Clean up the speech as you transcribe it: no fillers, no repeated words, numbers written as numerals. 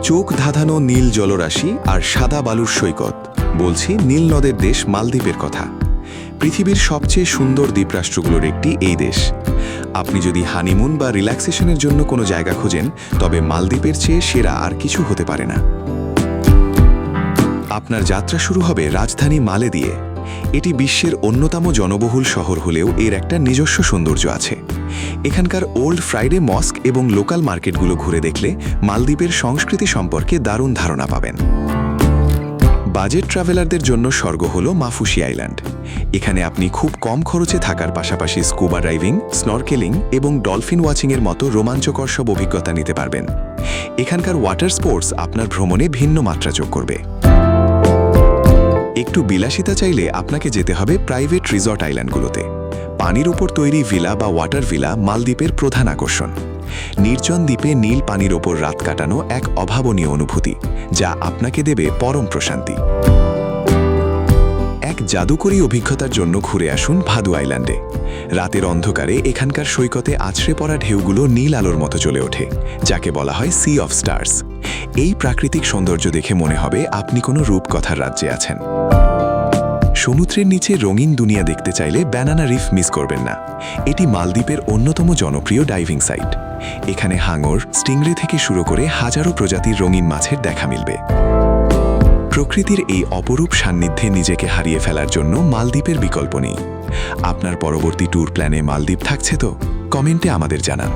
চোখ ধাঁধানো নীল জলরাশি আর সাদা বালুর সৈকত। বলছি নীল নদের দেশ মালদ্বীপের কথা। পৃথিবীর সবচেয়ে সুন্দর দ্বীপরাষ্ট্রগুলোর একটি এই দেশ। আপনি যদি হানিমুন বা রিল্যাক্সেশনের জন্য কোনো জায়গা খোঁজেন, তবে মালদ্বীপের চেয়ে সেরা আর কিছু হতে পারে না। আপনার যাত্রা শুরু হবে রাজধানী মালে দিয়ে। এটি বিশ্বের অন্যতম জনবহুল শহর হলেও এর একটা নিজস্ব সৌন্দর্য আছে। এখানকার ওল্ড ফ্রাইডে মস্ক এবং লোকাল মার্কেটগুলো ঘুরে দেখলে মালদ্বীপের সংস্কৃতি সম্পর্কে দারুণ ধারণা পাবেন। বাজেট ট্রাভেলারদের জন্য স্বর্গ হল মাফুসি আইল্যান্ড। এখানে আপনি খুব কম খরচে থাকার পাশাপাশি স্কুবা ড্রাইভিং, স্নরকেলিং এবং ডলফিন ওয়াচিংয়ের মতো রোমাঞ্চকর সব অভিজ্ঞতা নিতে পারবেন। এখানকার ওয়াটার স্পোর্টস আপনার ভ্রমণে ভিন্ন মাত্রা যোগ করবে। একটু বিলাসিতা চাইলে আপনাকে যেতে হবে প্রাইভেট রিসর্ট আইল্যান্ডগুলোতে। পানির উপর তৈরি ভিলা বা ওয়াটার ভিলা মালদ্বীপের প্রধান আকর্ষণ। নির্জন দ্বীপে নীল পানির ওপর রাত কাটানো এক অভাবনীয় অনুভূতি, যা আপনাকে দেবে পরম প্রশান্তি। এক জাদুকরী অভিজ্ঞতার জন্য ঘুরে আসুন ভাদু আইল্যান্ডে। রাতের অন্ধকারে এখানকার সৈকতে আছড়ে পড়া ঢেউগুলো নীল আলোর মতো জ্বলে ওঠে, যাকে বলা হয় সি অফ স্টার্স। এই প্রাকৃতিক সৌন্দর্য দেখে মনে হবে আপনি কোনো রূপকথার রাজ্যে আছেন। সমুদ্রের নিচে রঙিন দুনিয়া দেখতে চাইলে ব্যানানা রিফ মিস করবেন না। এটি মালদ্বীপের অন্যতম জনপ্রিয় ডাইভিং সাইট। এখানে হাঙর, স্টিংরে থেকে শুরু করে হাজারো প্রজাতির রঙিন মাছের দেখা মিলবে। প্রকৃতির এই অপরূপ সান্নিধ্যে নিজেকে হারিয়ে ফেলার জন্য মালদ্বীপের বিকল্প নেই। আপনার পরবর্তী ট্যুর প্ল্যানে মালদ্বীপ থাকছে তো? কমেন্টে আমাদের জানান।